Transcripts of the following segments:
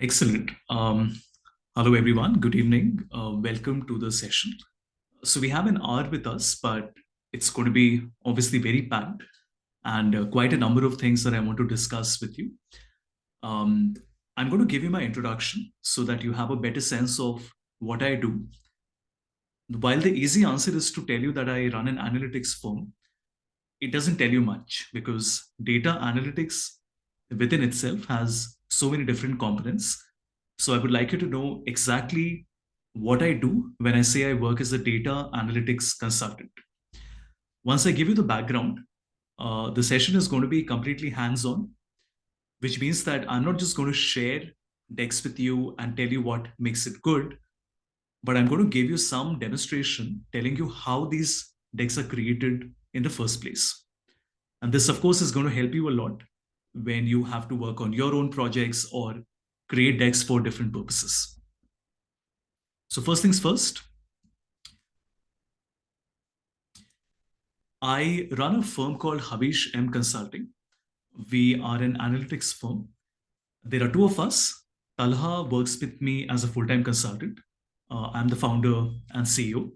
Excellent. Hello, everyone. Good evening. Welcome to the session. So we have an hour with us, but it's going to be obviously very packed and quite a number of things that I want to discuss with you. Um, I'm going to give you my introduction so that you have a better sense of what I do. While the easy answer is to tell you that I run an analytics firm, it doesn't tell you much because data analytics within itself has so many different components. So I would like you to know exactly what I do when I say I work as a data analytics consultant. Once I give you the background, the session is going to be completely hands on, which means that I'm not just going to share decks with you and tell you what makes it good, but I'm going to give you some demonstration telling you how these decks are created in the first place. And this, of course, is going to help you a lot when you have to work on your own projects or create decks for different purposes. So, first things first, I run a firm called Havish M Consulting. We are an analytics firm. There are two of us. Talha works with me as a full time consultant. I'm the founder and CEO.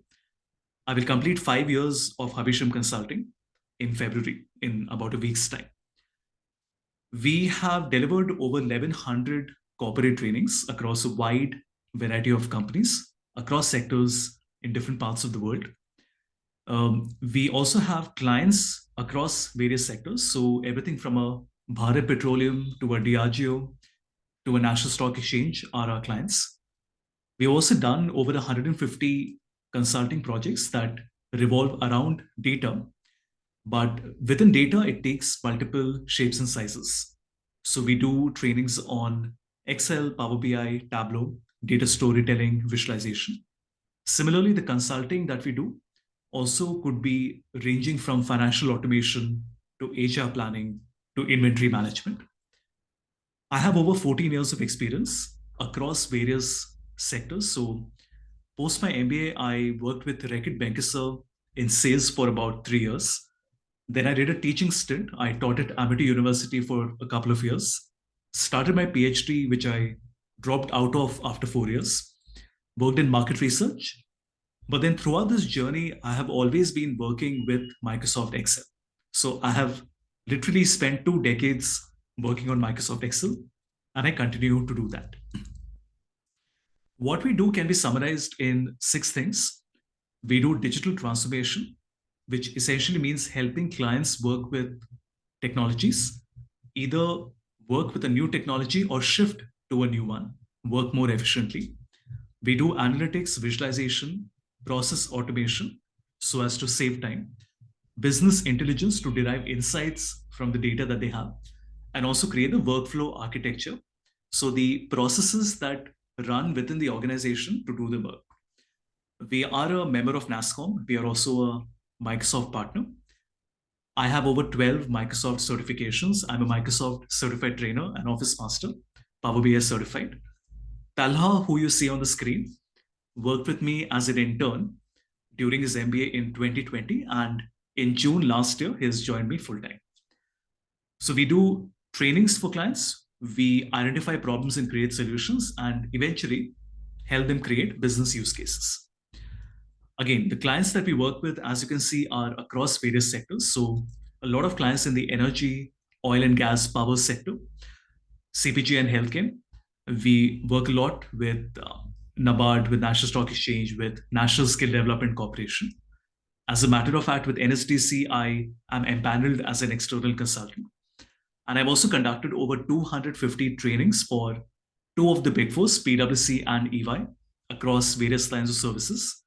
I will complete 5 years of Havish M Consulting in February, in about a week's time. We have delivered over 1,100 corporate trainings across a wide variety of companies, across sectors in different parts of the world. We also have clients across various sectors. So everything from a Bharat Petroleum to a Diageo to a National Stock Exchange are our clients. We've also done over 150 consulting projects that revolve around data, but within data, it takes multiple shapes and sizes. So we do trainings on Excel, Power BI, Tableau, data storytelling, visualization. Similarly, the consulting that we do also could be ranging from financial automation to HR planning to inventory management. I have over 14 years of experience across various sectors. So, post my MBA, I worked with Reckitt Benckiser in sales for about 3 years. Then I did a teaching stint. I taught at Amity University for a couple of years. Started my PhD, which I dropped out of after 4 years. Worked in market research. But then throughout this journey, I have always been working with Microsoft Excel. So I have literally spent 2 decades working on Microsoft Excel, and I continue to do that. What we do can be summarized in 6 things. We do digital transformation, which essentially means helping clients work with technologies, either work with a new technology or shift to a new one, work more efficiently. We do analytics, visualization, process automation so as to save time, business intelligence to derive insights from the data that they have, and also create a workflow architecture. So the processes that run within the organization to do the work. We are a member of NASSCOM. We are also a Microsoft partner. I have over 12 Microsoft certifications. I'm a Microsoft certified trainer and Office Master, Power BI certified. Talha, who you see on the screen, worked with me as an intern during his MBA in 2020. And in June last year, he has joined me full time. So we do trainings for clients. We identify problems and create solutions and eventually help them create business use cases. Again, the clients that we work with, as you can see, are across various sectors. So a lot of clients in the energy, oil and gas, power sector, CPG and healthcare. We work a lot with NABARD, with National Stock Exchange, with National Skill Development Corporation. As a matter of fact, with NSDC, I am empaneled as an external consultant. And I've also conducted over 250 trainings for two of the big fours, PwC and EY, across various lines of services.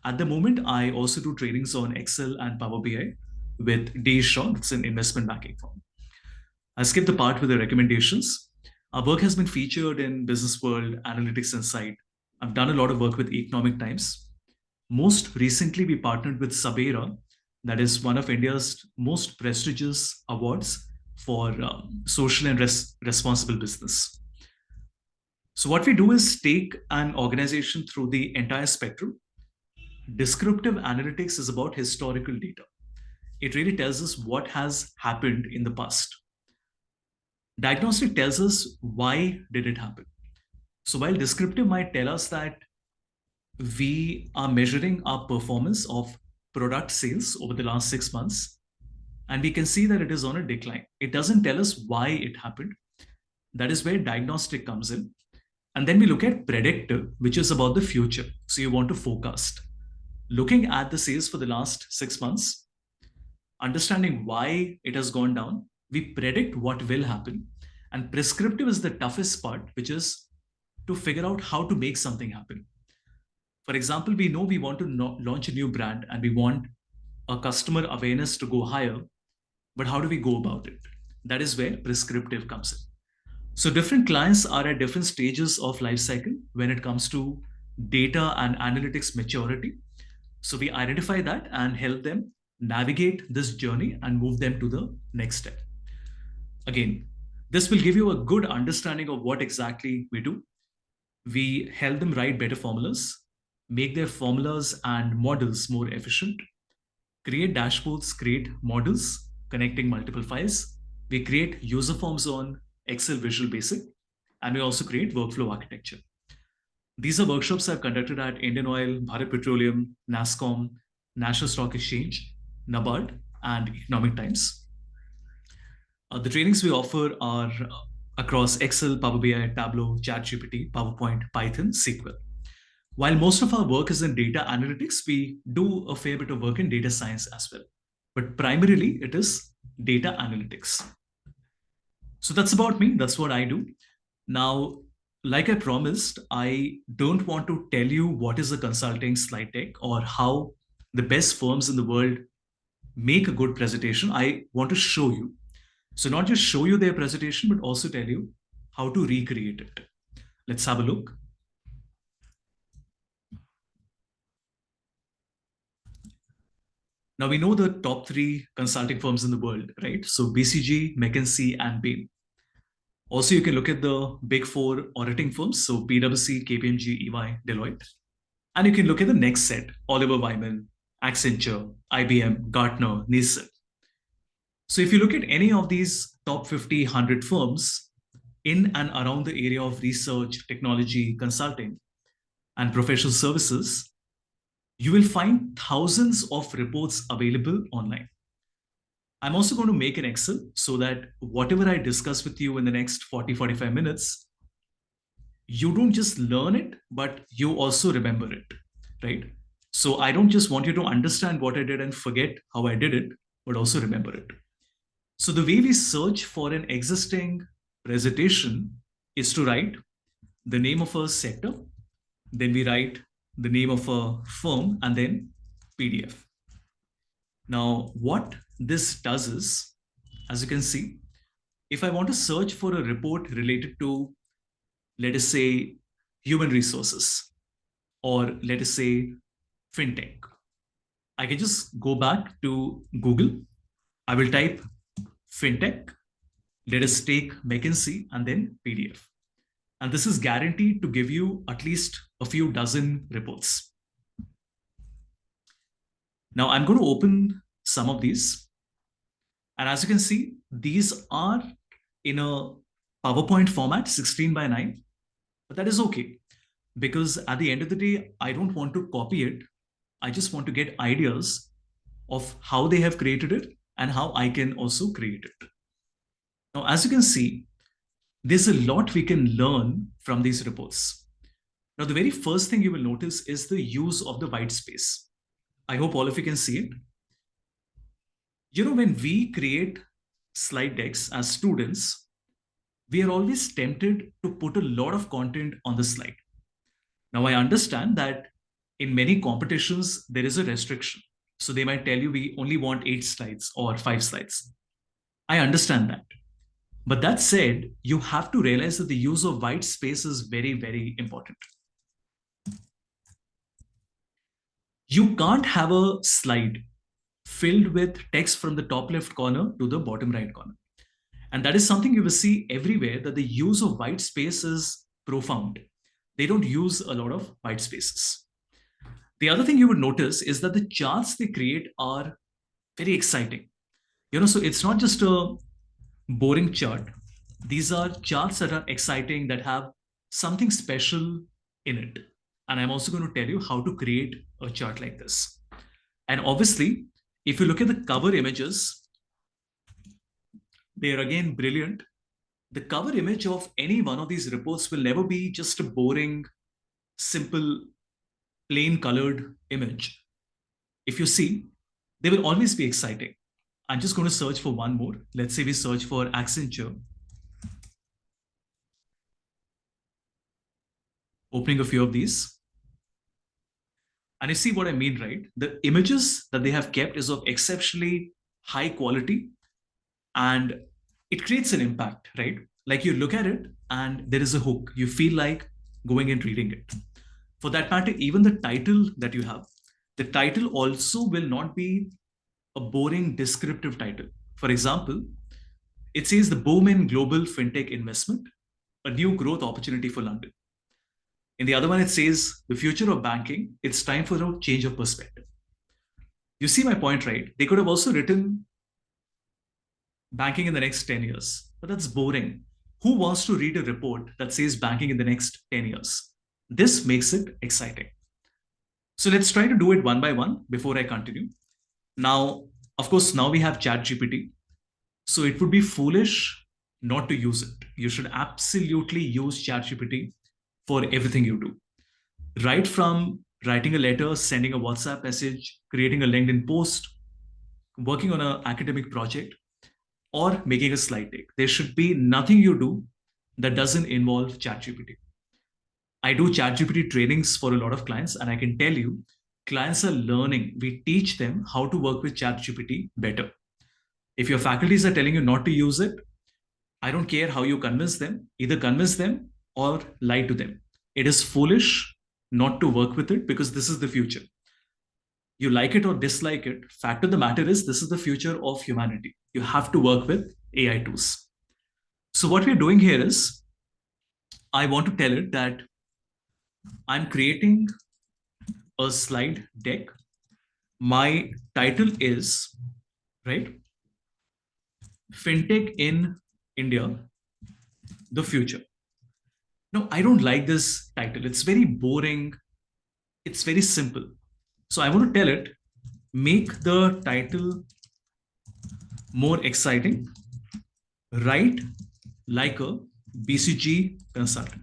At the moment, I also do trainings on Excel and Power BI with D. Shaw, it's an investment banking firm. I skipped the part with the recommendations. Our work has been featured in Business World, Analytics Insight. I've done a lot of work with Economic Times. Most recently, we partnered with Sabera, that is one of India's most prestigious awards for social and responsible business. So, what we do is take an organization through the entire spectrum. Descriptive analytics is about historical data. It really tells us what has happened in the past. Diagnostic tells us why did it happen. So while descriptive might tell us that we are measuring our performance of product sales over the last 6 months, and we can see that it is on a decline. It doesn't tell us why it happened. That is where diagnostic comes in. And then we look at predictive, which is about the future. So you want to forecast. Looking at the sales for the last 6 months, understanding why it has gone down, we predict what will happen. And prescriptive is the toughest part, which is to figure out how to make something happen. For example, we know we want to launch a new brand and we want a customer awareness to go higher, but how do we go about it? That is where prescriptive comes in. So different clients are at different stages of life cycle when it comes to data and analytics maturity. So we identify that and help them navigate this journey and move them to the next step. Again, this will give you a good understanding of what exactly we do. We help them write better formulas, make their formulas and models more efficient, create dashboards, create models connecting multiple files. We create user forms on Excel Visual Basic, and we also create workflow architecture. These are workshops I've conducted at Indian Oil, Bharat Petroleum, NASCOM, National Stock Exchange, NABARD, and Economic Times. The trainings we offer are across Excel, Power BI, Tableau, ChatGPT, PowerPoint, Python, SQL. While most of our work is in data analytics, we do a fair bit of work in data science as well. But primarily, it is data analytics. So that's about me. That's what I do. Now, like I promised, I don't want to tell you what is a consulting slide deck or how the best firms in the world make a good presentation. I want to show you. So not just show you their presentation, but also tell you how to recreate it. Let's have a look. Now we know the top three consulting firms in the world, right? So BCG, McKinsey, and Bain. Also, you can look at the big four auditing firms, so PwC, KPMG, EY, Deloitte. And you can look at the next set, Oliver Wyman, Accenture, IBM, Gartner, Nielsen. So if you look at any of these top 50, 100 firms in and around the area of research, technology, consulting, and professional services, you will find thousands of reports available online. I'm also going to make an Excel so that whatever I discuss with you in the next 40, 45 minutes, you don't just learn it, but you also remember it, right? So I don't just want you to understand what I did and forget how I did it, but also remember it. So the way we search for an existing presentation is to write the name of a sector, then we write the name of a firm, and then PDF. Now, what this does is, as you can see, if I want to search for a report related to, let us say, human resources, or let us say, fintech, I can just go back to Google. I will type fintech. Let us take McKinsey and then PDF. And this is guaranteed to give you at least a few dozen reports. Now I'm going to open some of these. And as you can see, these are in a PowerPoint format, 16 by 9. But that is okay. Because at the end of the day, I don't want to copy it. I just want to get ideas of how they have created it and how I can also create it. Now, as you can see, there's a lot we can learn from these reports. Now, the very first thing you will notice is the use of the white space. I hope all of you can see it. You know, when we create slide decks as students, we are always tempted to put a lot of content on the slide. Now, I understand that in many competitions, there is a restriction. So they might tell you we only want 8 slides or 5 slides. I understand that. But that said, you have to realize that the use of white space is very, very important. You can't have a slide filled with text from the top left corner to the bottom right corner. And that is something you will see everywhere, that the use of white space is profound. They don't use a lot of white spaces. The other thing you would notice is that the charts they create are very exciting. You know, so it's not just a boring chart. These are charts that are exciting, that have something special in it. And I'm also going to tell you how to create a chart like this. And obviously, if you look at the cover images, they are again brilliant. The cover image of any one of these reports will never be just a boring, simple, plain colored image. If you see, they will always be exciting. I'm just going to search for one more. Let's say we search for Accenture, opening a few of these. And you see what I mean, right? The images that they have kept is of exceptionally high quality and it creates an impact, right? Like you look at it and there is a hook. You feel like going and reading it. For that matter, even the title that you have, the title also will not be a boring descriptive title. For example, it says the boom in global fintech investment, a new growth opportunity for London. In the other one, it says the future of banking, it's time for a change of perspective. You see my point, right? They could have also written banking in the next 10 years, but that's boring. Who wants to read a report that says banking in the next 10 years? This makes it exciting. So let's try to do it one by one before I continue. Now, of course, now we have ChatGPT. So it would be foolish not to use it. You should absolutely use ChatGPT for everything you do. Right from writing a letter, sending a WhatsApp message, creating a LinkedIn post, working on an academic project, or making a slide deck. There should be nothing you do that doesn't involve ChatGPT. I do ChatGPT trainings for a lot of clients, and I can tell you, clients are learning. We teach them how to work with ChatGPT better. If your faculties are telling you not to use it, I don't care how you convince them, either convince them or lie to them. It is foolish not to work with it because this is the future. You like it or dislike it, fact of the matter is this is the future of humanity. You have to work with AI tools. So what we're doing here is I want to tell it that I'm creating a slide deck. My title is, right, Fintech in India, the future. No, I don't like this title. It's very boring. It's very simple. So I want to tell it, make the title more exciting, write like a BCG consultant.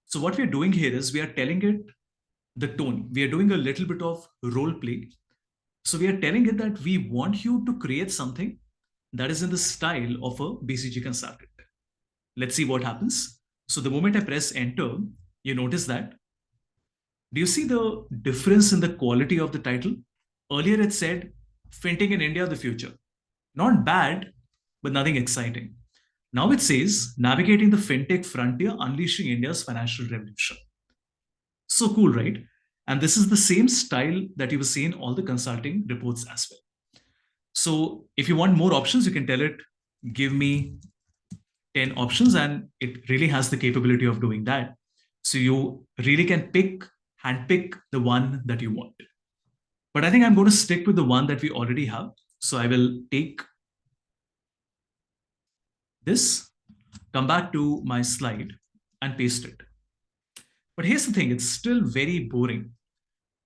So what we're doing here is we are telling it the tone. We are doing a little bit of role play. So we are telling it that we want you to create something that is in the style of a BCG consultant. Let's see what happens. So the moment I press enter, you notice that. Do you see the difference in the quality of the title? Earlier it said Fintech in India, the future. Not bad, but nothing exciting. Now it says navigating the fintech frontier, unleashing India's financial revolution. So cool, right? And this is the same style that you will see in all the consulting reports as well. So if you want more options, you can tell it, give me 10 options, and it really has the capability of doing that. So you really can handpick the one that you want. But I think I'm going to stick with the one that we already have. So I will take this, come back to my slide and paste it. But here's the thing, it's still very boring.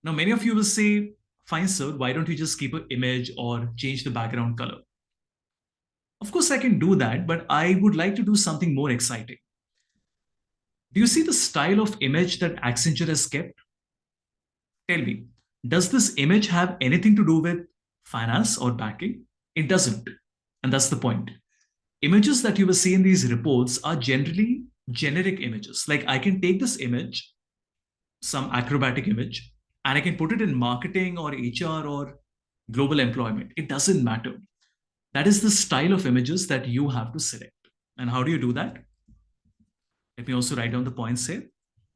Now, many of you will say, fine, sir, why don't you just keep an image or change the background color? Of course, I can do that, but I would like to do something more exciting. Do you see the style of image that Accenture has kept? Tell me, does this image have anything to do with finance or banking? It doesn't. And that's the point. Images that you will see in these reports are generally generic images. Like I can take this image, some acrobatic image, and I can put it in marketing or HR or global employment. It doesn't matter. That is the style of images that you have to select. And how do you do that? Let me also write down the points here.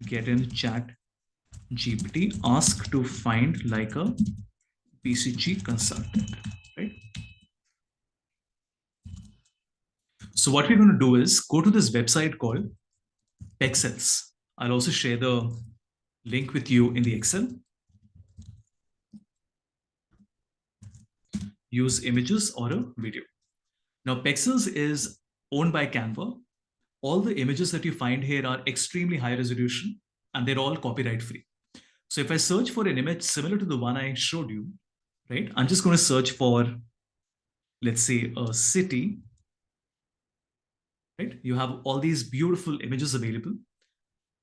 Get in chat GPT, ask to find like a BCG consultant, right? So what we're going to do is go to this website called Pexels. I'll also share the link with you in the Excel. Use images or a video. Now, Pexels is owned by Canva. all the images that you find here are extremely high resolution and they're all copyright free. So if I search for an image similar to the one I showed you, right, I'm just going to search for, let's say, a city, right? You have all these beautiful images available.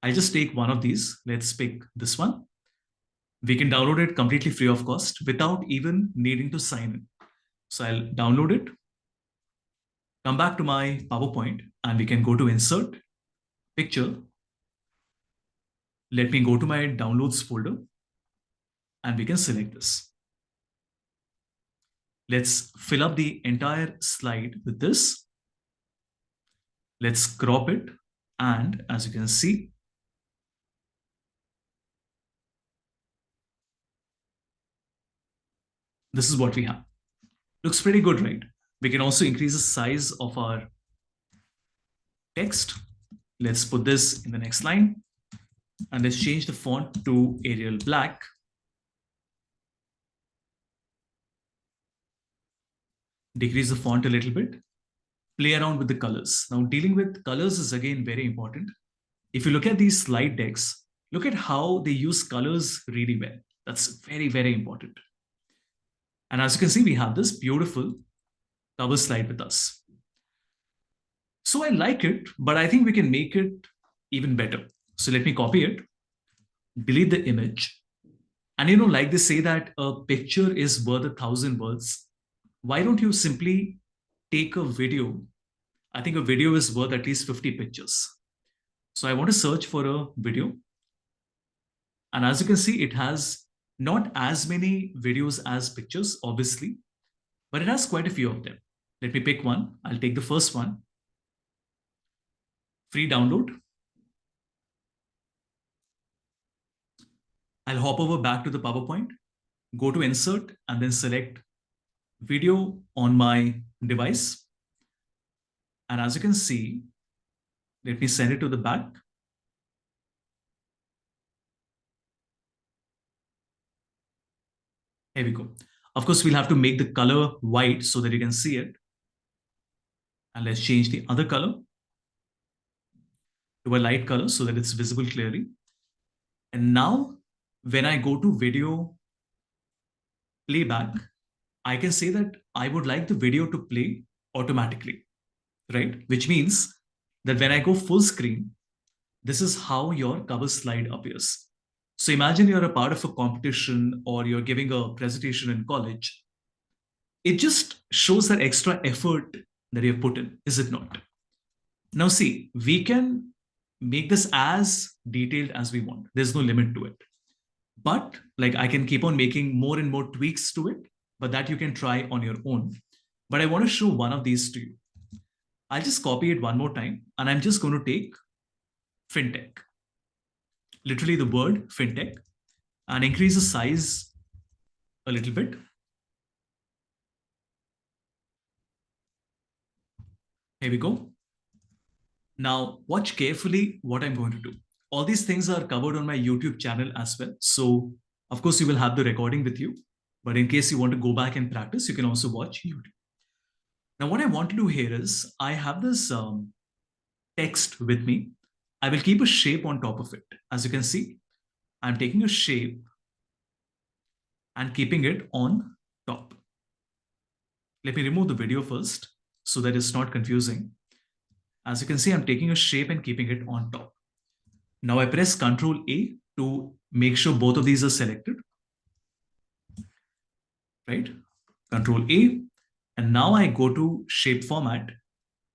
I just take one of these. Let's pick this one. We can download it completely free of cost without even needing to sign in. So I'll download it, come back to my PowerPoint, and we can go to Insert, Picture. Let me go to my Downloads folder, and we can select this. Let's fill up the entire slide with this. Let's crop it. And as you can see, this is what we have. Looks pretty good, right? We can also increase the size of our text. Let's put this in the next line. And let's change the font to Arial Black. Decrease the font a little bit. Play around with the colors. Now, dealing with colors is again very important. If you look at these slide decks, look at how they use colors really well. That's very, very important. And as you can see, we have this beautiful cover slide with us. So I like it, but I think we can make it even better. So let me copy it, delete the image. And like they say that a picture is worth 1,000 words. Why don't you simply take a video? I think a video is worth at least 50 pictures. So I want to search for a video. And as you can see, it has not as many videos as pictures, obviously, but it has quite a few of them. Let me pick one. I'll take the first one. Free download. I'll hop over back to the PowerPoint, go to Insert, and then select Video on my device. And as you can see, let me send it to the back. Here we go. Of course, we'll have to make the color white so that you can see it. And let's change the other color to a light color so that it's visible clearly. And now, when I go to video playback, I can say that I would like the video to play automatically, right? Which means that when I go full screen, this is how your cover slide appears. So imagine you're a part of a competition or you're giving a presentation in college. It just shows that extra effort that you've put in, is it not? Now see, we can make this as detailed as we want. There's no limit to it. But like I can keep on making more and more tweaks to it, but that you can try on your own. But I want to show one of these to you. I'll just copy it one more time, and I'm just going to take fintech, literally the word fintech, and increase the size a little bit. Here we go. Now watch carefully what I'm going to do. All these things are covered on my YouTube channel as well. So of course you will have the recording with you, but in case you want to go back and practice, you can also watch YouTube. Now what I want to do here is I have this text with me. I will keep a shape on top of it. As you can see, I'm taking a shape and keeping it on top. Let me remove the video first so that it's not confusing. As you can see, I'm taking a shape and keeping it on top. Now I press Ctrl A to make sure both of these are selected. Right? Ctrl A. And now I go to shape format,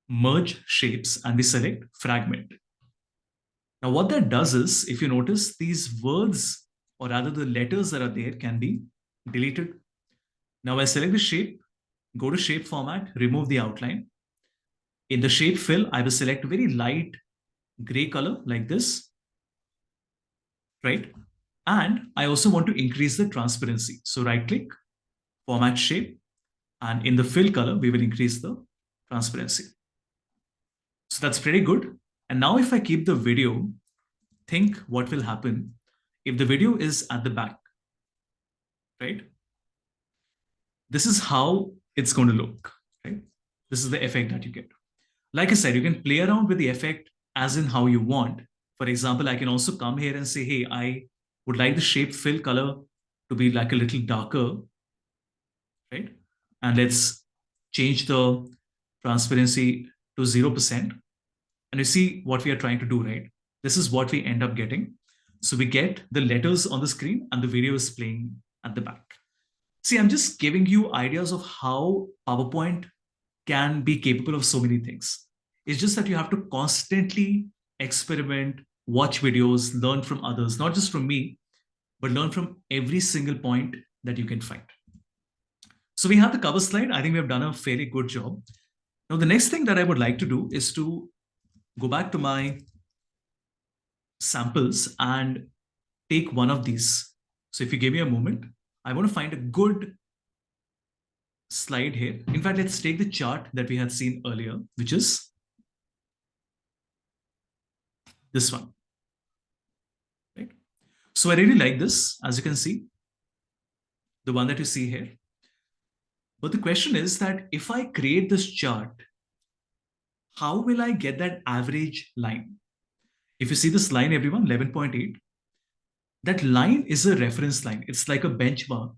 merge shapes, and we select fragment. Now what that does is, if you notice, these words, or rather the letters that are there, can be deleted. Now I select the shape, go to shape format, remove the outline. In the shape fill, I will select very light gray color like this, right? And I also want to increase the transparency. So right click, format shape, and in the fill color, we will increase the transparency. So that's pretty good. And now if I keep the video, think what will happen if the video is at the back, right? This is how it's going to look, right? This is the effect that you get. Like I said, you can play around with the effect as in how you want. For example, I can also come here and say, hey, I would like the shape fill color to be like a little darker, right? And let's change the transparency to 0%. And you see what we are trying to do, right? This is what we end up getting. So we get the letters on the screen and the video is playing at the back. See, I'm just giving you ideas of how PowerPoint can be capable of so many things. It's just that you have to constantly experiment, watch videos, learn from others, not just from me, but learn from every single point that you can find. So we have the cover slide. I think we have done a fairly good job. Now, the next thing that I would like to do is to go back to my samples and take one of these. So if you give me a moment, I want to find a good slide here. In fact, let's take the chart that we had seen earlier, which is this one. Right? So I really like this, as you can see, the one that you see here. But the question is that if I create this chart, how will I get that average line? If you see this line, everyone, 11.8, that line is a reference line. It's like a benchmark.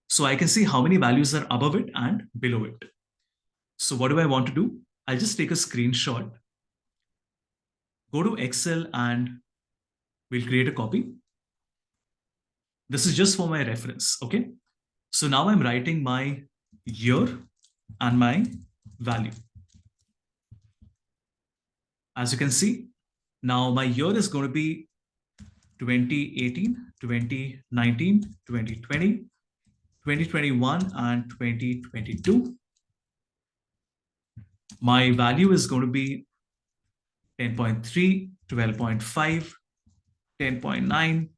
So I can see how many values are above it and below it. So what do I want to do? I'll just take a screenshot, go to Excel, and we'll create a copy. This is just for my reference, okay? So now I'm writing my year and my value. As you can see, now my year is going to be 2018, 2019, 2020, 2021, and 2022. My value is going to be 10.3, 12.5, 10.9,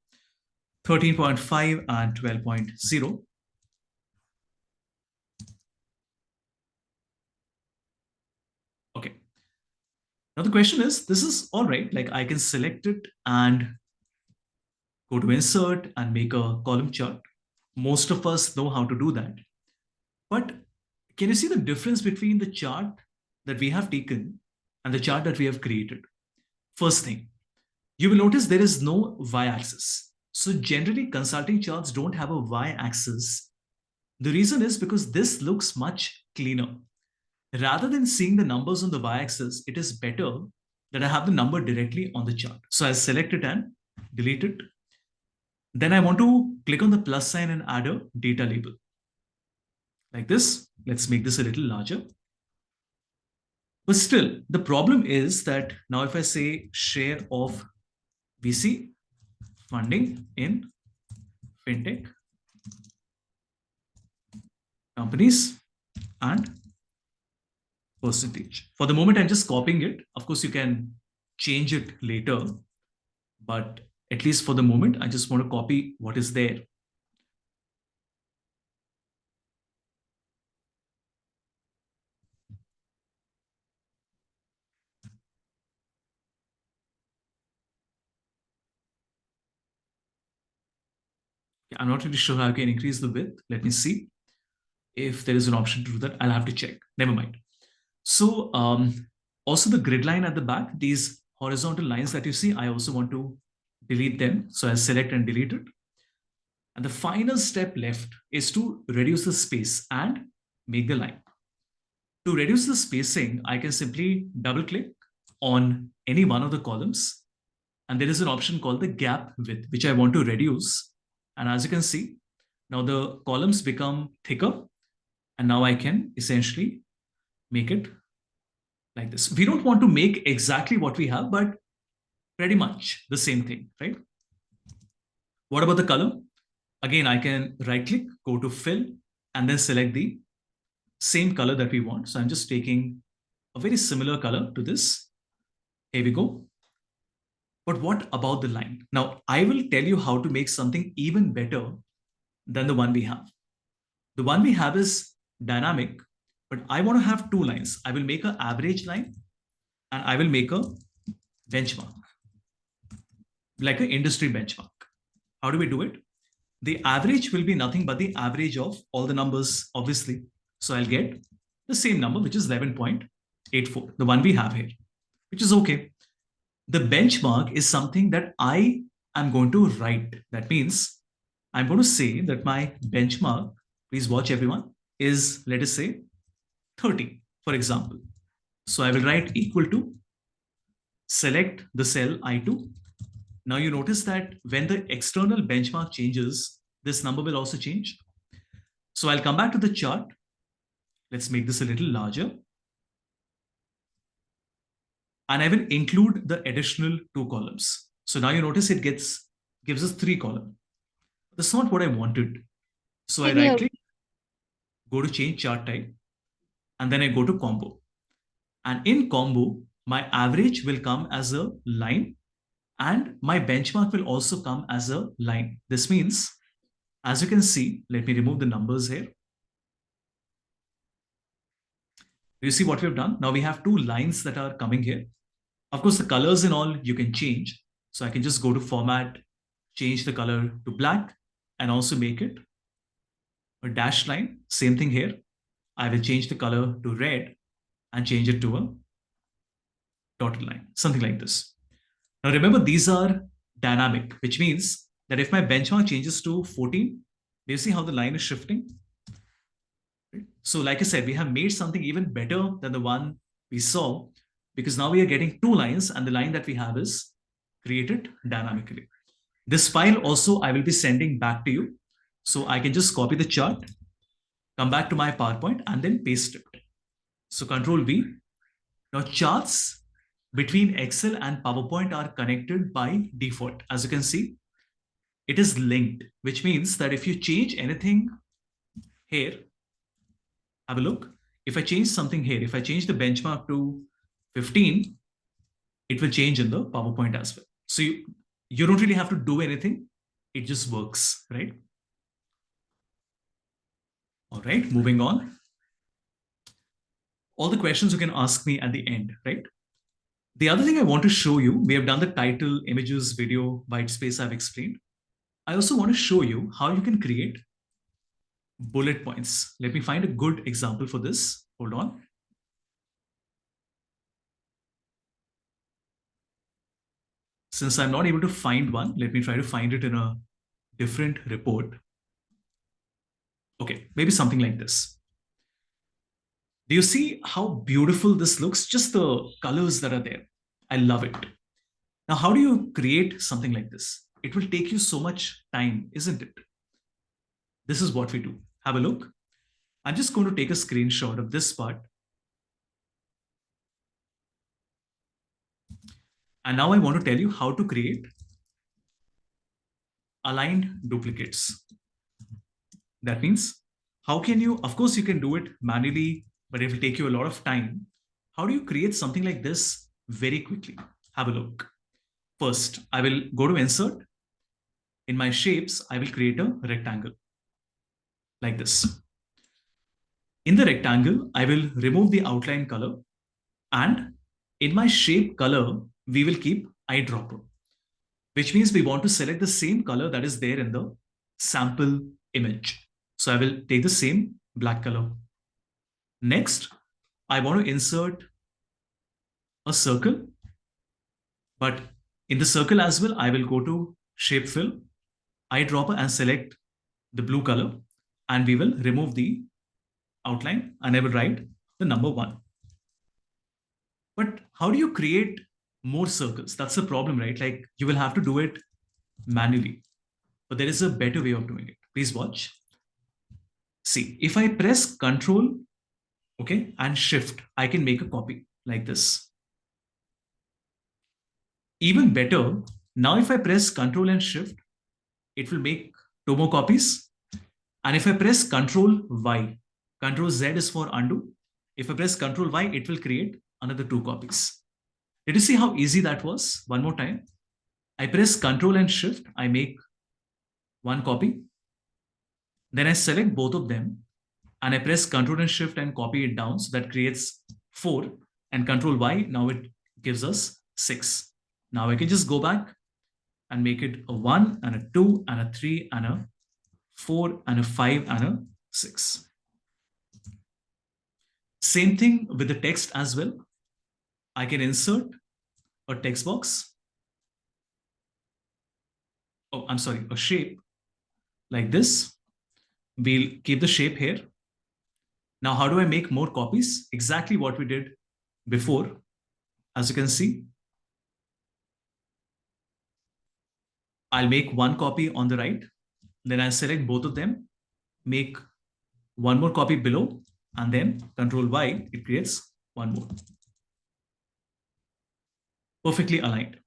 13.5, and 12.0. Okay. Now the question is, this is all right. Like I can select it and go to insert and make a column chart. Most of us know how to do that. But can you see the difference between the chart that we have taken and the chart that we have created? First thing, you will notice there is no y-axis. So generally consulting charts don't have a y-axis. The reason is because this looks much cleaner. Rather than seeing the numbers on the y-axis, it is better that I have the number directly on the chart. So I'll select it and delete it. Then I want to click on the plus sign and add a data label. Like this. Let's make this a little larger. But still, the problem is that now if I say share of VC funding in fintech companies and percentage. For the moment, I'm just copying it. Of course, you can change it later, but at least for the moment, I just want to copy what is there. I'm not really sure how I can increase the width. Let me see if there is an option to do that. I'll have to check. Never mind. So also the grid line at the back, these horizontal lines that you see, I also want to delete them. So I'll select and delete it. And the final step left is to reduce the space and make the line. To reduce the spacing, I can simply double click on any one of the columns. And there is an option called the gap width, which I want to reduce. And as you can see, now the columns become thicker. And now I can essentially make it like this. We don't want to make exactly what we have, but pretty much the same thing, right? What about the color? Again, I can right click, go to fill, and then select the same color that we want. So I'm just taking a very similar color to this. Here we go. But what about the line? Now, I will tell you how to make something even better than the one we have. The one we have is dynamic, but I want to have two lines. I will make an average line and I will make a benchmark, like an industry benchmark. How do we do it? The average will be nothing but the average of all the numbers, obviously. So I'll get the same number, which is 11.8. 84, the one we have here, which is okay. The benchmark is something that I am going to write. That means I'm going to say that my benchmark, please watch everyone, is, let us say, 30, for example. So I will write equal to, select the cell I2. Now you notice that when the external benchmark changes, this number will also change. So I'll come back to the chart. Let's make this a little larger. And I will include the additional 2 columns. So now you notice it gives us 3 columns. That's not what I wanted. So I right click, go to change chart type, and then I go to combo. And in combo, my average will come as a line and my benchmark will also come as a line. This means, as you can see, let me remove the numbers here. You see what we've done? Now we have 2 lines that are coming here. Of course, the colors and all you can change. So I can just go to format, change the color to black, and also make it a dashed line. Same thing here. I will change the color to red and change it to a dotted line, something like this. Now remember, these are dynamic, which means that if my benchmark changes to 14, do you see how the line is shifting? So like I said, we have made something even better than the one we saw, because now we are getting 2 lines and the line that we have is created dynamically. This file also I will be sending back to you. So I can just copy the chart, come back to my PowerPoint and then paste it. So Control V. Now charts between Excel and PowerPoint are connected by default. As you can see, it is linked, which means that if you change anything here, have a look. If I change something here, if I change the benchmark to 15, it will change in the PowerPoint as well. So you don't really have to do anything. It just works, right? All right, moving on. All the questions you can ask me at the end, right? The other thing I want to show you, we have done the title, images, video, white space I've explained. I also want to show you how you can create bullet points. Let me find a good example for this. Hold on. Since I'm not able to find one, let me try to find it in a different report. Okay, maybe something like this. Do you see how beautiful this looks? Just the colors that are there. I love it. Now, how do you create something like this? It will take you so much time, isn't it? This is what we do. Have a look. I'm just going to take a screenshot of this part. And now I want to tell you how to create aligned duplicates. That means, how can you, of course, you can do it manually, but it will take you a lot of time. How do you create something like this very quickly? Have a look. First, I will go to insert. In my shapes, I will create a rectangle like this. In the rectangle, I will remove the outline color, and in my shape color, we will keep eyedropper, which means we want to select the same color that is there in the sample image. So I will take the same black color. Next, I want to insert a circle, but in the circle as well, I will go to shape fill, eyedropper, and select the blue color, and we will remove the outline and I will write the number 1. But how do you create more circles? That's the problem, right? Like you will have to do it manually, but there is a better way of doing it. Please watch. See, if I press Control, okay, and Shift, I can make a copy like this. Even better, now if I press Control and Shift, it will make 2 more copies. And if I press Control Y, Control Z is for undo. If I press Control Y, it will create another 2 copies. Did you see how easy that was? One more time. I press Control and Shift, I make 1 copy. Then I select both of them and I press Control and Shift and copy it down. So that creates 4, and Control Y, now it gives us 6. Now I can just go back and make it a 1 and a 2 and a 3 and a 4 and a 5 and a 6. Same thing with the text as well. I can insert a text box. Oh, I'm sorry, a shape like this. We'll keep the shape here. Now, how do I make more copies? Exactly what we did before. As you can see, I'll make one copy on the right. Then I'll select both of them, make one more copy below, and then Control Y, it creates one more. Perfectly aligned.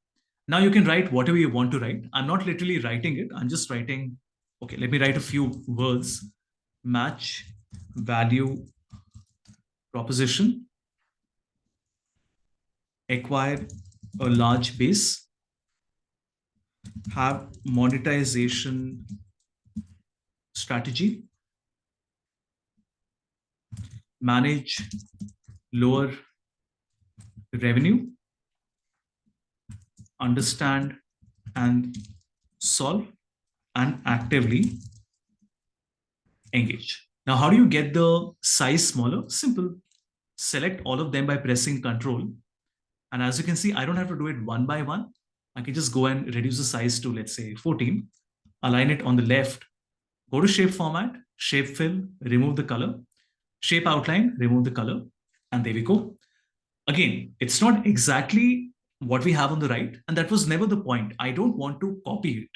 Now you can write whatever you want to write. I'm not literally writing it. I'm just writing, okay, let me write a few words. Match, value, proposition, acquire a large base, have monetization strategy, manage lower revenue, understand and solve, and actively engage. Now, how do you get the size smaller? Simple. Select all of them by pressing Control. And as you can see, I don't have to do it one by one. I can just go and reduce the size to, let's say, 14, align it on the left, go to shape format, shape fill, remove the color, shape outline, remove the color, and there we go. Again, it's not exactly what we have on the right, and that was never the point. I don't want to copy it.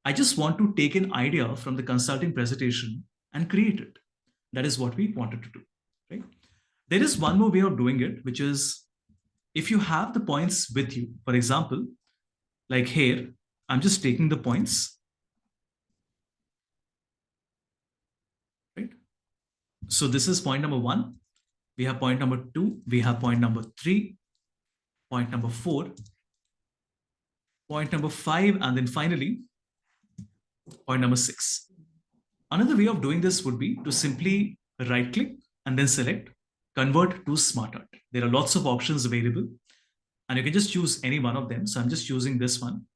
I just want to take an idea from the consulting presentation and create it. That is what we wanted to do, right? There is one more way of doing it, which is if you have the points with you. For example, like here, I'm just taking the points, right? So this is point number 1. We have point number 2. We have point number 3, point number 4, point number 5, and then finally, point number 6. Another way of doing this would be to simply right click and then select convert to smart art. There are lots of options available and you can just choose any one of them. So I'm just using this one.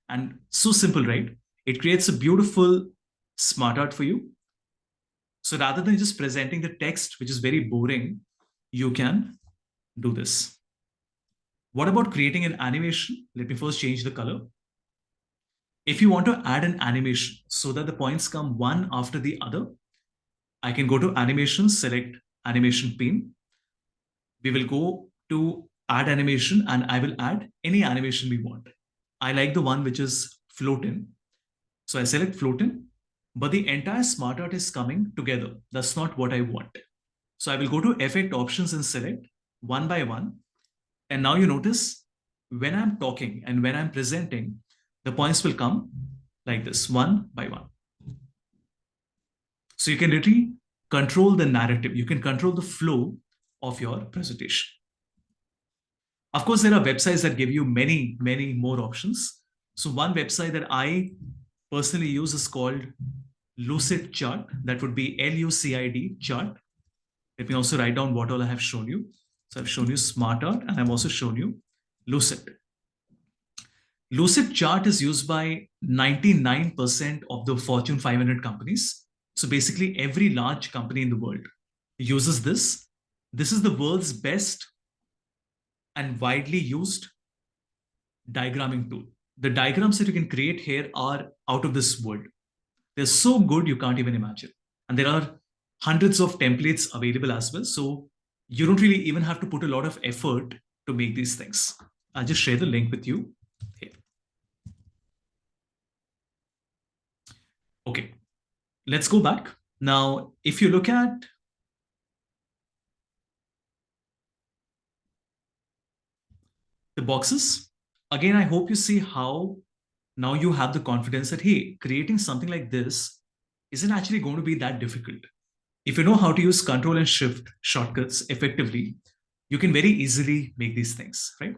And so simple, right? It creates a beautiful smart art for you. So rather than just presenting the text, which is very boring, you can do this. What about creating an animation? Let me first change the color. If you want to add an animation so that the points come one after the other, I can go to animation, select animation pane. We will go to add animation and I will add any animation we want. I like the one which is float in. So I select float in, but the entire smart art is coming together. That's not what I want. So I will go to effect options and select one by one. And now you notice when I'm talking and when I'm presenting, the points will come like this, one by one. So you can literally control the narrative. You can control the flow of your presentation. Of course, there are websites that give you many, many more options. So one website that I personally use is called Lucid Chart. That would be LUCID chart. Let me also write down what all I have shown you. So I've shown you Smart Art and I've also shown you Lucid. Lucid Chart is used by 99% of the Fortune 500 companies. So basically every large company in the world uses this. This is the world's best and widely used diagramming tool. The diagrams that you can create here are out of this world. They're so good you can't even imagine. And there are hundreds of templates available as well. So you don't really even have to put a lot of effort to make these things. I'll just share the link with you here. Okay, let's go back. Now, if you look at the boxes, again, I hope you see how now you have the confidence that, hey, creating something like this isn't actually going to be that difficult. If you know how to use Control and Shift shortcuts effectively, you can very easily make these things, right?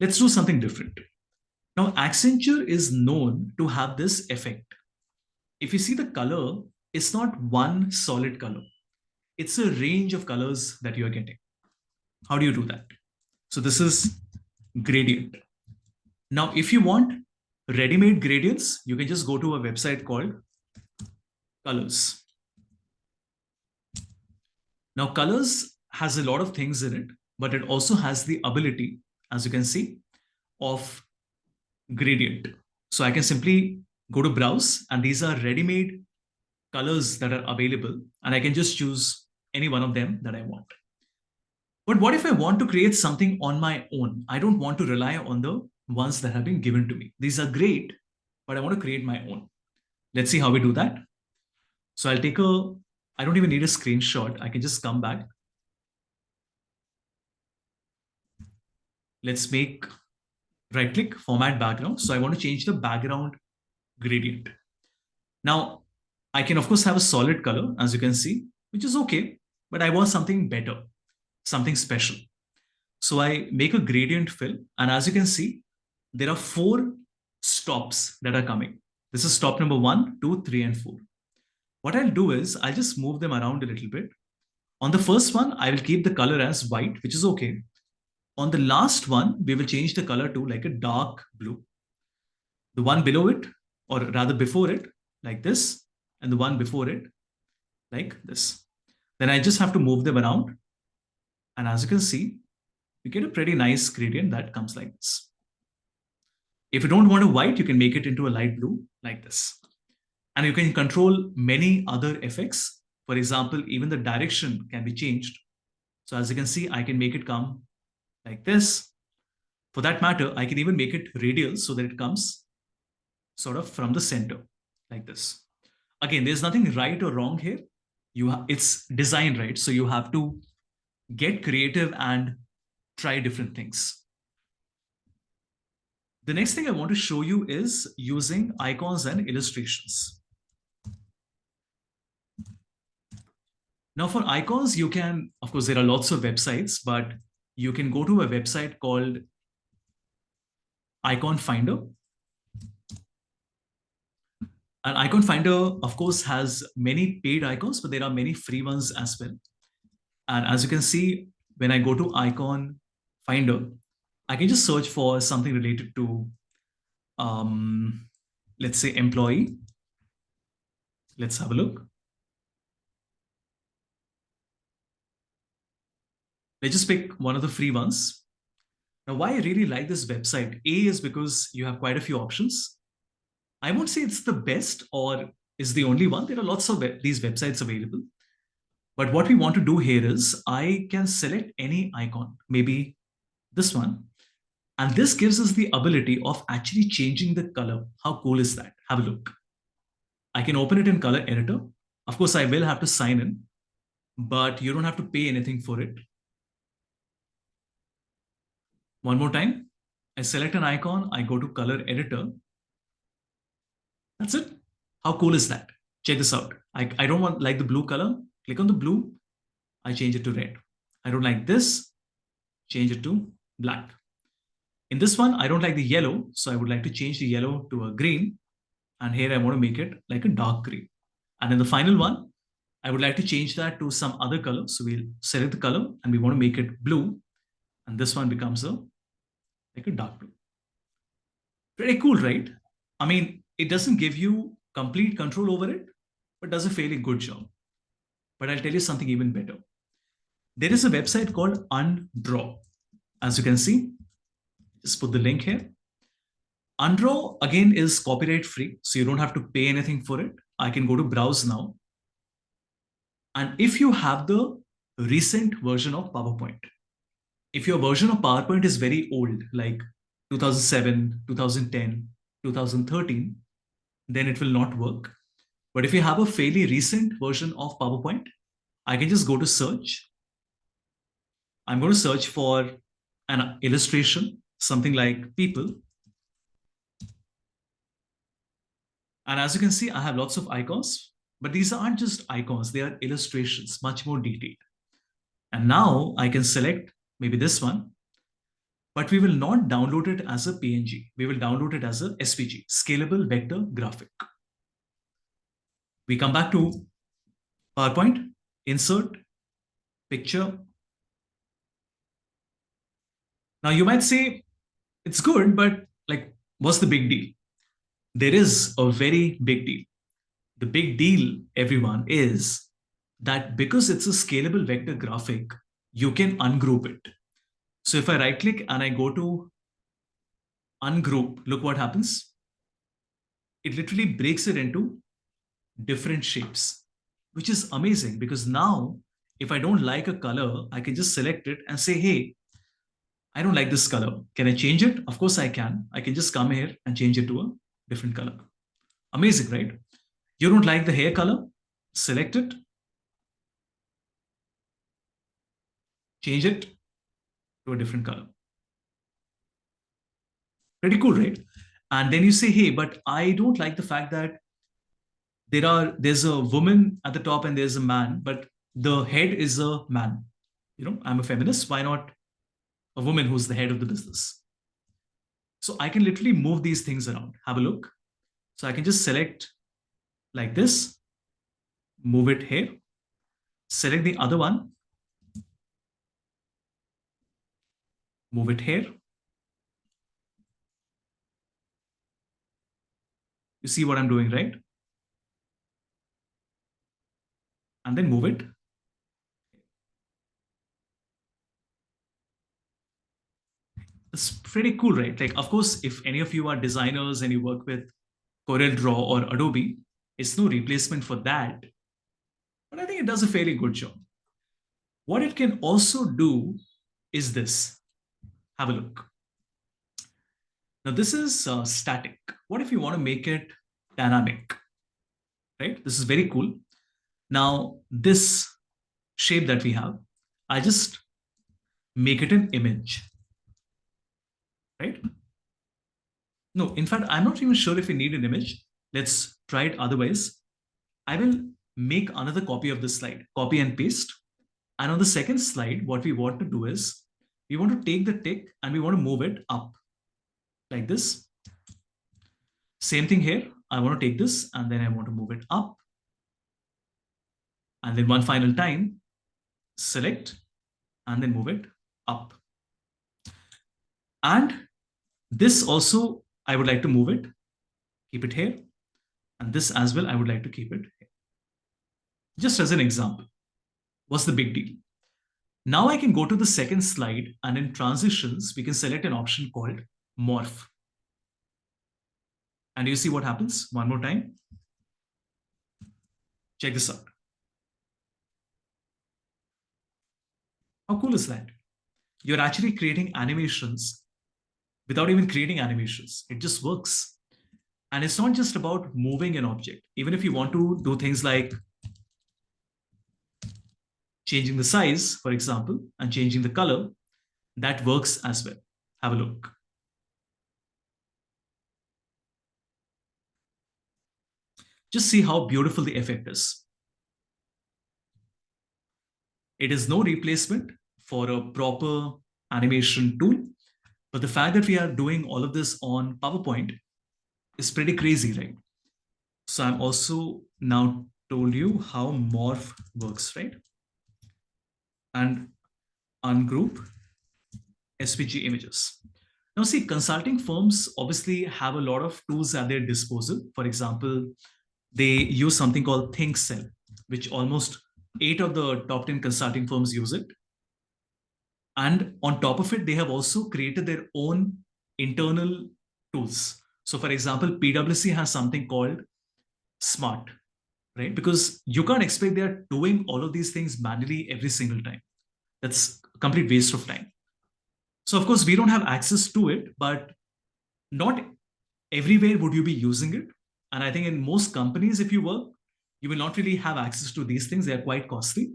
Let's do something different. Now, Accenture is known to have this effect. If you see the color, it's not one solid color. It's a range of colors that you are getting. How do you do that? So this is gradient. Now, if you want ready-made gradients, you can just go to a website called Colors. Now, colors has a lot of things in it, but it also has the ability, as you can see, of gradient. So I can simply go to browse, and these are ready-made colors that are available, and I can just choose any one of them that I want. But what if I want to create something on my own? I don't want to rely on the ones that have been given to me. These are great, but I want to create my own. Let's see how we do that. So I don't even need a screenshot. I can just come back. Let's make right click, format background. So I want to change the background gradient. Now, I can of course have a solid color, as you can see, which is okay, but I want something better, something special. So I make a gradient fill, and as you can see, there are 4 stops that are coming. This is stop number 1, 2, 3, and 4. What I'll do is I'll just move them around a little bit. On the first one, I will keep the color as white, which is okay. On the last one, we will change the color to like a dark blue. The one below it, or rather before it, like this, and the one before it, like this. Then I just have to move them around. And as you can see, you get a pretty nice gradient that comes like this. If you don't want a white, you can make it into a light blue like this. And you can control many other effects. For example, even the direction can be changed. So as you can see, I can make it come like this. For that matter, I can even make it radial so that it comes sort of from the center like this. Again, there's nothing right or wrong here. It's design, right? So you have to get creative and try different things. The next thing I want to show you is using icons and illustrations. Now for icons, you can, of course, there are lots of websites, but you can go to a website called Icon Finder. And Icon Finder, of course, has many paid icons, but there are many free ones as well. And as you can see, when I go to Icon Finder, I can just search for something related to, let's say, employee. Let's have a look. Let's just pick one of the free ones. Now, why I really like this website, A, is because you have quite a few options. I won't say it's the best or is the only one. There are lots of these websites available. But what we want to do here is I can select any icon, maybe this one. And this gives us the ability of actually changing the color. How cool is that? Have a look. I can open it in color editor. Of course, I will have to sign in, but you don't have to pay anything for it. One more time, I select an icon, I go to color editor. That's it. How cool is that? Check this out. I don't want like the blue color. Click on the blue. I change it to red. I don't like this. Change it to black. In this one, I don't like the yellow. So I would like to change the yellow to a green. And here I want to make it like a dark green. And in the final one, I would like to change that to some other color. So we'll select the color and we want to make it blue. And this one becomes like a dark blue. Pretty cool, right? I mean, it doesn't give you complete control over it, but does a fairly good job. But I'll tell you something even better. There is a website called Undraw. As you can see, just put the link here. Undraw, again, is copyright free, so you don't have to pay anything for it. I can go to browse now. And if you have the recent version of PowerPoint, if your version of PowerPoint is very old, like 2007, 2010, 2013, then it will not work. But if you have a fairly recent version of PowerPoint, I can just go to search. I'm going to search for an illustration, something like people. And as you can see, I have lots of icons, but these aren't just icons, they are illustrations, much more detailed. And now I can select maybe this one, but we will not download it as a PNG. We will download it as a SVG, scalable vector graphic. We come back to PowerPoint, insert, picture. Now you might say, it's good, but like, what's the big deal? There is a very big deal. The big deal, everyone, is that because it's a scalable vector graphic, you can ungroup it. So if I right click and I go to ungroup, look what happens. It literally breaks it into different shapes, which is amazing because now if I don't like a color, I can just select it and say, hey, I don't like this color. Can I change it? Of course I can. I can just come here and change it to a different color. Amazing, right? You don't like the hair color? Select it, change it to a different color. Pretty cool, right? And then you say, hey, but I don't like the fact that there's a woman at the top and there's a man, but the head is a man. I'm a feminist. Why not a woman who's the head of the business? So I can literally move these things around. Have a look. So I can just select like this, move it here, select the other one, move it here. You see what I'm doing, right? And then move it. It's pretty cool, right? Like, of course, if any of you are designers and you work with Corel Draw or Adobe, it's no replacement for that. But I think it does a fairly good job. What it can also do is this. Have a look. Now, this is static. What if you want to make it dynamic, right? This is very cool. Now, this shape that we have, I just make it an image, right? No, in fact, I'm not even sure if we need an image. Let's try it otherwise. I will make another copy of this slide, copy and paste. And on the second slide, what we want to do is we want to take the tick and we want to move it up like this. Same thing here. I want to take this and then I want to move it up. And then one final time, select and then move it up. And this also, I would like to move it, keep it here. And this as well, I would like to keep it here. Just as an example, what's the big deal? Now I can go to the second slide and in transitions, we can select an option called morph. And you see what happens? One more time. Check this out. How cool is that? You're actually creating animations without even creating animations. It just works. And it's not just about moving an object. Even if you want to do things like changing the size, for example, and changing the color, that works as well. Have a look. Just see how beautiful the effect is. It is no replacement for a proper animation tool, but the fact that we are doing all of this on PowerPoint is pretty crazy, right? So I'm also now told you how morph works, right? And ungroup SVG images. Now see, consulting firms obviously have a lot of tools at their disposal. For example, they use something called ThinkCell, which almost 8 of the top 10 consulting firms use it. And on top of it, they have also created their own internal tools. So for example, PwC has something called Smart, right? Because you can't expect they're doing all of these things manually every single time. That's a complete waste of time. So of course, we don't have access to it, but not everywhere would you be using it. And I think in most companies, if you work, you will not really have access to these things. They're quite costly.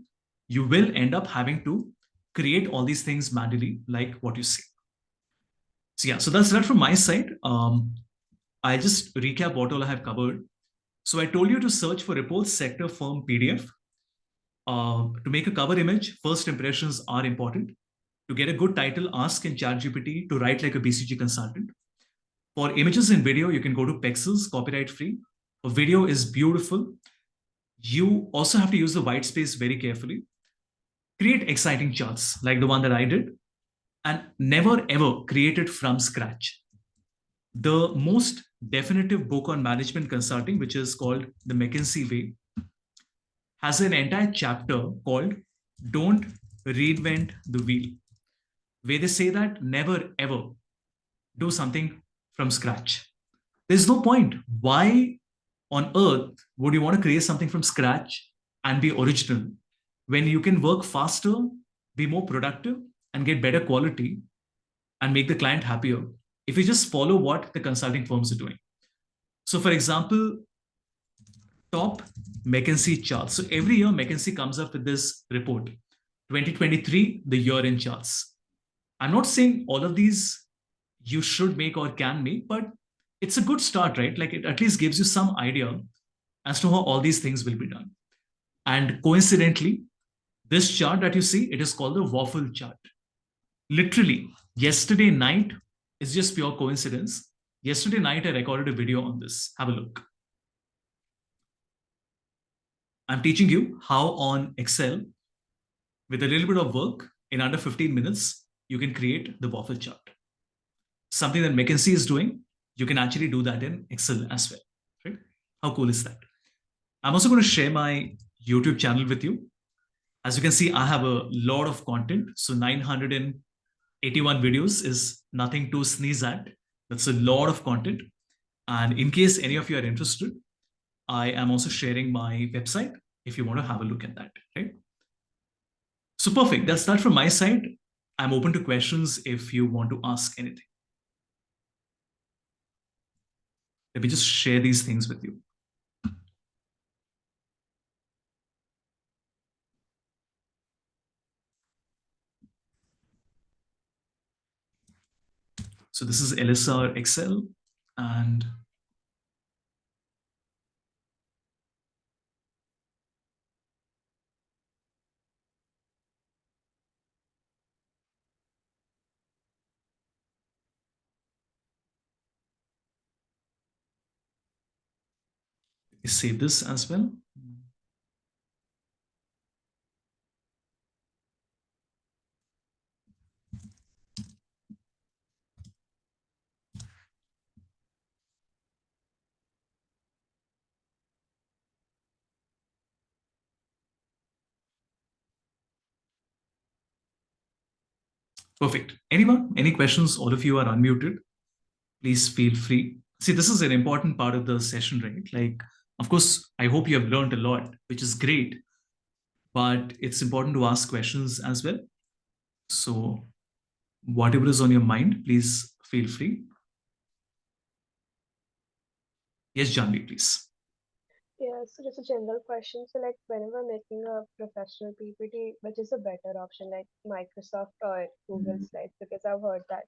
You will end up having to create all these things manually, like what you see. So yeah, so that's that from my side. I'll just recap what all I have covered. So I told you to search for reports sector firm PDF. To make a cover image, first impressions are important. To get a good title, ask in ChatGPT to write like a BCG consultant. For images and video, you can go to Pexels, copyright free. A video is beautiful. You also have to use the white space very carefully. Create exciting charts like the one that I did, and never ever create it from scratch. The most definitive book on management consulting, which is called The McKinsey Way, has an entire chapter called Don't Reinvent the Wheel, where they say that never ever do something from scratch. There's no point. Why on earth would you want to create something from scratch and be original when you can work faster, be more productive, and get better quality and make the client happier if you just follow what the consulting firms are doing? So, for example, top McKinsey charts. So, every year, McKinsey comes up with this report 2023, the year in charts. I'm not saying all of these you should make or can make, but it's a good start, right? Like it at least gives you some idea as to how all these things will be done. And coincidentally, this chart that you see, it is called the waffle chart. Literally, yesterday night is just pure coincidence. Yesterday night, I recorded a video on this. Have a look. I'm teaching you how on Excel, with a little bit of work, in under 15 minutes, you can create the waffle chart. Something that McKinsey is doing, you can actually do that in Excel as well. Right? How cool is that? I'm also going to share my YouTube channel with you. As you can see, I have a lot of content. So 981 videos is nothing to sneeze at. That's a lot of content. And in case any of you are interested, I am also sharing my website if you want to have a look at that, right? So perfect. That's that from my side. I'm open to questions if you want to ask anything. Let me just share these things with you. So this is LSR Excel, and save this as well. Perfect. Anyone? Any questions? All of you are unmuted. Please feel free. See, this is an important part of the session, right? Like, of course, I hope you have learned a lot, which is great, but it's important to ask questions as well. So, whatever is on your mind, please feel free. Yes, Janvi, please. Yeah, so just a general question. So, like, whenever making a professional PPT, which is a better option, like Microsoft or Google Slides? Because I've heard that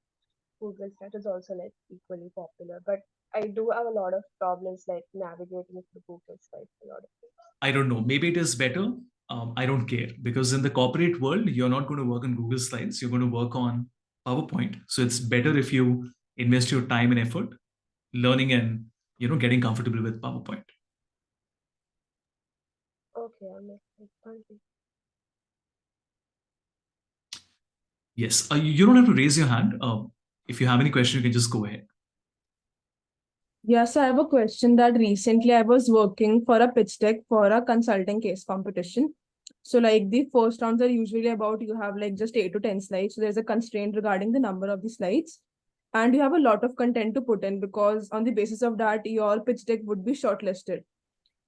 Google Slides is also like equally popular, but I do have a lot of problems like navigating through Google Slides a lot of things. I don't know. Maybe it is better. I don't care because in the corporate world, you're not going to work on Google Slides. You're going to work on PowerPoint. So it's better if you invest your time and effort learning and getting comfortable with PowerPoint. Okay, I'll make it. Thank you. Yes, you don't have to raise your hand. If you have any question, you can just go ahead. Yes, I have a question that recently I was working for a pitch deck for a consulting case competition. So like the first rounds are usually about you have like just 8 to 10 slides. So there's a constraint regarding the number of the slides. And you have a lot of content to put in because on the basis of that, your pitch deck would be shortlisted.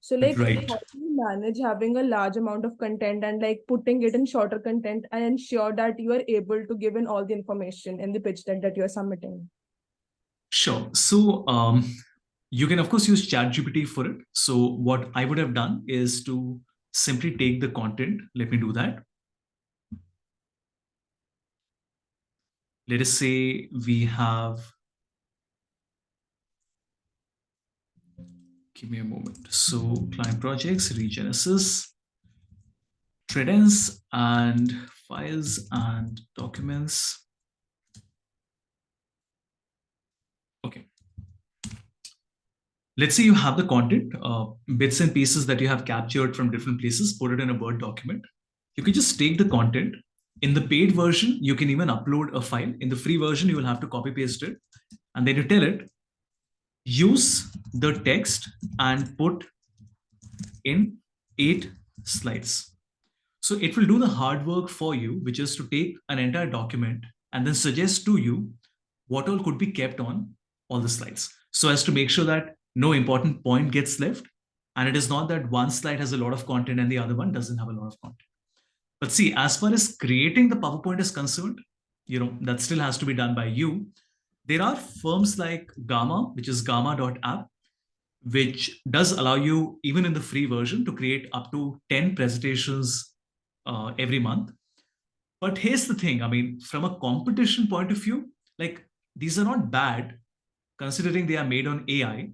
So like Right. how do you manage having a large amount of content and like putting it in shorter content and ensure that you are able to give in all the information in the pitch deck that you are submitting? Sure. So you can, of course, use ChatGPT for it. So what I would have done is to simply take the content. Let me do that. Let us say we have, give me a moment. So client projects, regenesis, tradens, and files and documents. Okay. Let's say you have the content, bits and pieces that you have captured from different places, put it in a Word document. You can just take the content. In the paid version, you can even upload a file. In the free version, you will have to copy paste it. And then you tell it, use the text and put in 8 slides. So it will do the hard work for you, which is to take an entire document and then suggest to you what all could be kept on all the slides, so as to make sure that no important point gets left. And it is not that one slide has a lot of content and the other one doesn't have a lot of content. But see, as far as creating the PowerPoint is concerned, that still has to be done by you. There are firms like Gamma, which is gamma.app, which does allow you, even in the free version, to create up to 10 presentations every month. But here's the thing, I mean, from a competition point of view, like, these are not bad considering they are made on AI,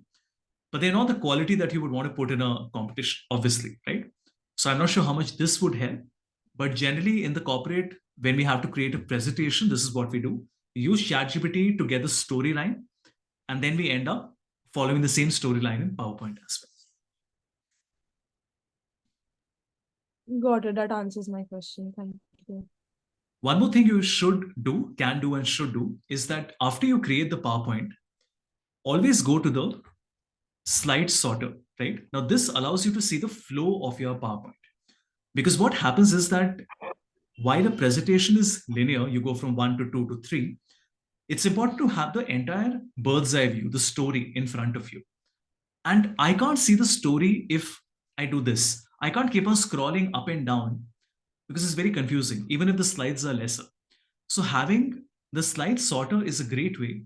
but they're not the quality that you would want to put in a competition, obviously, right? So I'm not sure how much this would help, but generally in the corporate, when we have to create a presentation, this is what we do. We use ChatGPT to get the storyline, and then we end up following the same storyline in PowerPoint as well. Got it. That answers my question. Thank you. One more thing you can do, and should do is that after you create the PowerPoint, always go to the slide sorter, right? Now, this allows you to see the flow of your PowerPoint. Because what happens is that while a presentation is linear, you go from 1 to 2 to 3, it's important to have the entire bird's eye view, the story in front of you. And I can't see the story if I do this. I can't keep on scrolling up and down because it's very confusing, even if the slides are lesser. So having the slide sorter is a great way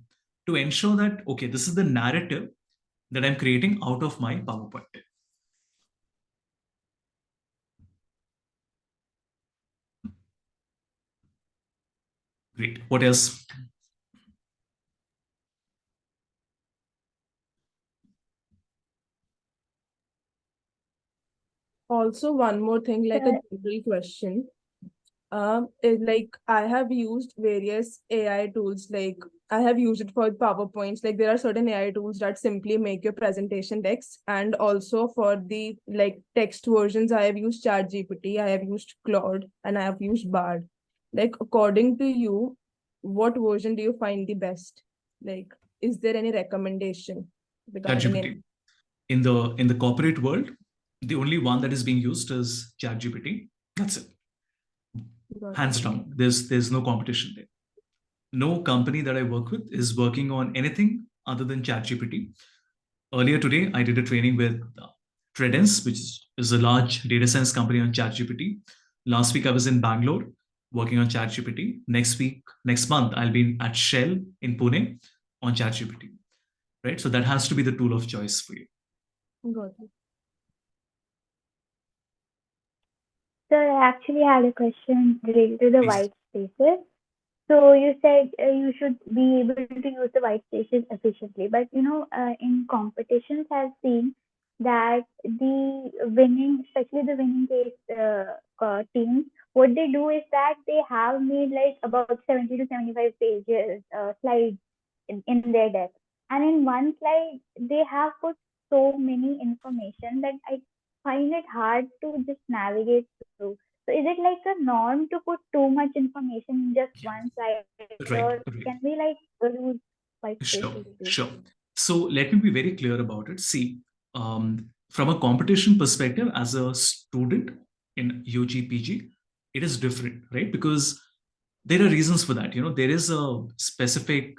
to ensure that, okay, this is the narrative that I'm creating out of my PowerPoint. Great. What else? Also, one more thing, like a general question. Like I have used various AI tools, like I have used it for PowerPoints. Like there are certain AI tools that simply make your presentation text, and also for the like text versions, I have used ChatGPT, I have used Claude, and I have used Bard. Like according to you, what version do you find the best? Like, is there any recommendation regarding it? ChatGPT. In the corporate world, the only one that is being used is ChatGPT. That's it. Hands down. There's no competition there. No company that I work with is working on anything other than ChatGPT. Earlier today, I did a training with Tredence, which is a large data science company, on ChatGPT. Last week, I was in Bangalore working on ChatGPT. Next month, I'll be at Shell in Pune on ChatGPT. Right? So that has to be the tool of choice for you. Got it. So I actually had a question related to the white spaces. So you said you should be able to use the white spaces efficiently, but in competitions, I've seen that the winning, especially the winning teams, what they do is that they have made like about 70 to 75 pages slides in their deck, and in one slide they have put so many information that I find it hard to just navigate through. So is it like a norm to put too much information in just one slide, or can we like use white spaces too? Sure. So let me be very clear about it. See, from a competition perspective, as a student in UG, PG, it is different, right? Because there are reasons for that. There is a specific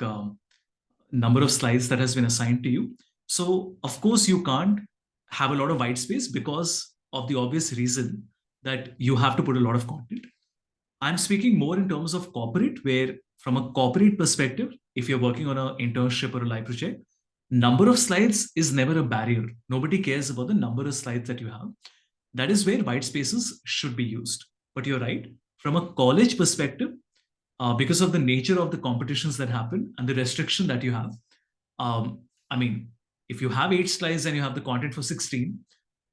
number of slides that has been assigned to you. So of course you can't have a lot of white space because of the obvious reason that you have to put a lot of content. I'm speaking more in terms of corporate, where from a corporate perspective, if you're working on an internship or a live project, number of slides is never a barrier. Nobody cares about the number of slides that you have. That is where white spaces should be used. But you're right, from a college perspective, because of the nature of the competitions that happen and the restriction that you have, I mean, if you have 8 slides and you have the content for 16,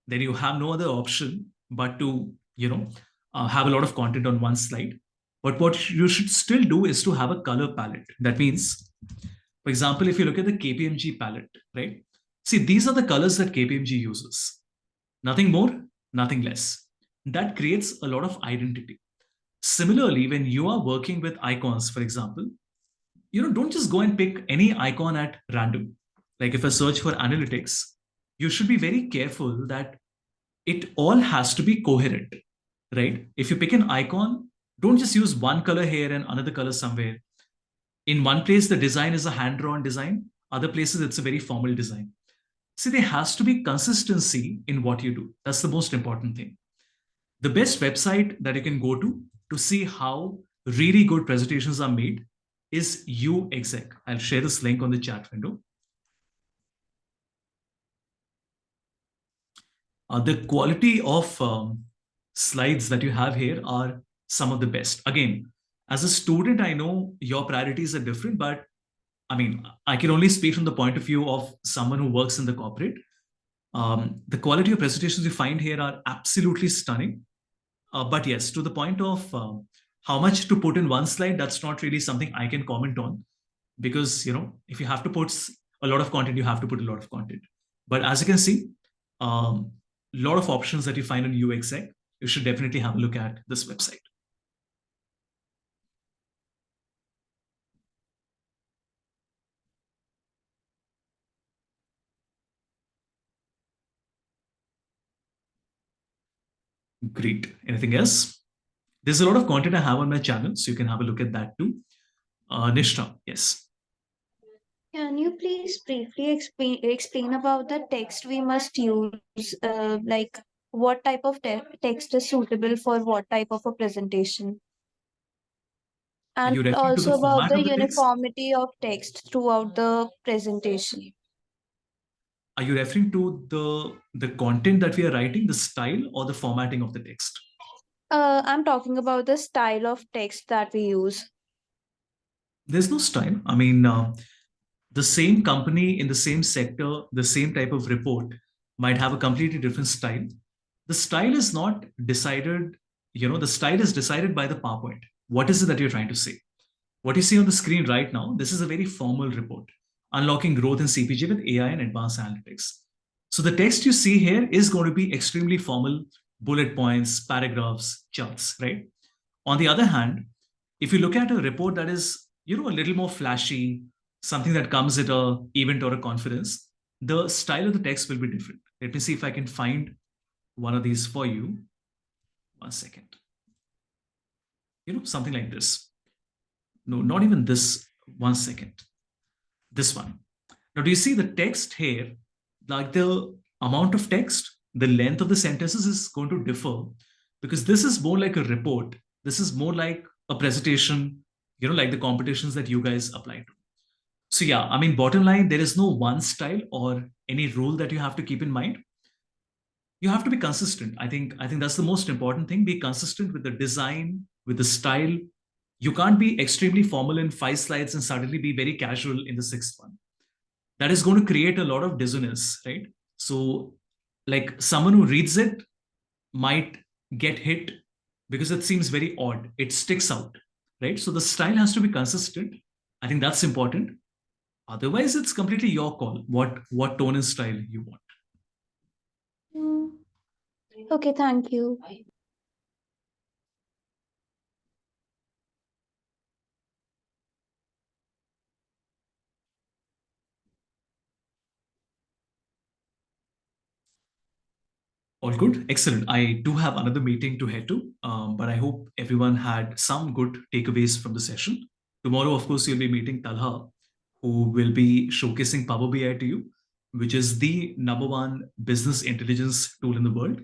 then you have no other option but to, have a lot of content on one slide. But what you should still do is to have a color palette. That means, for example, if you look at the KPMG palette, right? See, these are the colors that KPMG uses. Nothing more, nothing less. That creates a lot of identity. Similarly, when you are working with icons, for example, don't just go and pick any icon at random. Like if I search for analytics, you should be very careful that it all has to be coherent, right? If you pick an icon, don't just use one color here and another color somewhere. In one place, the design is a hand-drawn design. Other places, it's a very formal design. See, there has to be consistency in what you do. That's the most important thing. The best website that you can go to see how really good presentations are made is UExec. I'll share this link on the chat window. The quality of slides that you have here are some of the best. Again, as a student, I know your priorities are different, but I mean, I can only speak from the point of view of someone who works in the corporate. The quality of presentations you find here are absolutely stunning. But yes, to the point of how much to put in one slide, that's not really something I can comment on, because if you have to put a lot of content, you have to put a lot of content. But as you can see, a lot of options that you find on UExec. You should definitely have a look at this website. Great. Anything else? There's a lot of content I have on my channel, so you can have a look at that too. Nishta, yes. Can you please briefly explain about the text we must use? Like what type of text is suitable for what type of a presentation? Are And you referring to the also about format the of the text? uniformity of text throughout the presentation. Are you referring to the content that we are writing, the style, or the formatting of the text? I'm talking about the style of text that we use. There's no style. I mean, the same company in the same sector, the same type of report might have a completely different style. The style is not decided, the style is decided by the PowerPoint. What is it that you're trying to say? What you see on the screen right now, this is a very formal report, unlocking growth in CPG with AI and advanced analytics. So the text you see here is going to be extremely formal, bullet points, paragraphs, charts, right? On the other hand, if you look at a report that is, a little more flashy, something that comes at a event or a conference, the style of the text will be different. Let me see if I can find one of these for you. 1 second. Something like this. No, not even this. 1 second. This one. Now, do you see the text here? Like the amount of text, the length of the sentences is going to differ, because this is more like a report. This is more like a presentation, like the competitions that you guys apply to. So yeah, I mean, bottom line, there is no one style or any rule that you have to keep in mind. You have to be consistent. I think that's the most important thing. Be consistent with the design, with the style. You can't be extremely formal in 5 slides and suddenly be very casual in the 6th one. That is going to create a lot of dissonance, right? So, like, someone who reads it might get hit because it seems very odd. It sticks out, right? So the style has to be consistent. I think that's important. Otherwise, it's completely your call. What tone and style you want. Okay, thank you. All good. Excellent. I do have another meeting to head to, but I hope everyone had some good takeaways from the session. Tomorrow, of course, you'll be meeting Talha, who will be showcasing Power BI to you, which is the #1 business intelligence tool in the world,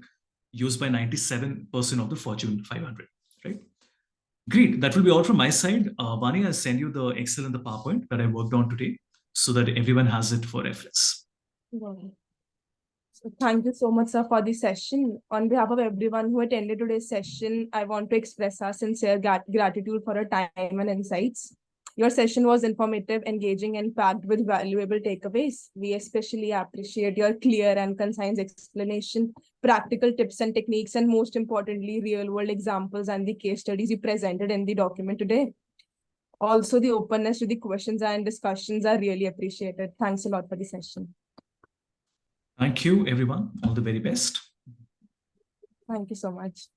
used by 97% of the Fortune 500, right? Great. That will be all from my side. Vani, I'll send you the Excel and the PowerPoint that I worked on today so that everyone has it for reference. So thank you so much, sir, for the session. On behalf of everyone who attended today's session, I want to express our sincere gratitude for your time and insights. Your session was informative, engaging, and packed with valuable takeaways. We especially appreciate your clear and concise explanation, practical tips and techniques, and most importantly, real-world examples and the case studies you presented in the document today. Also, the openness to the questions and discussions are really appreciated. Thanks a lot for the session. Thank you, everyone. All the very best. Thank you so much.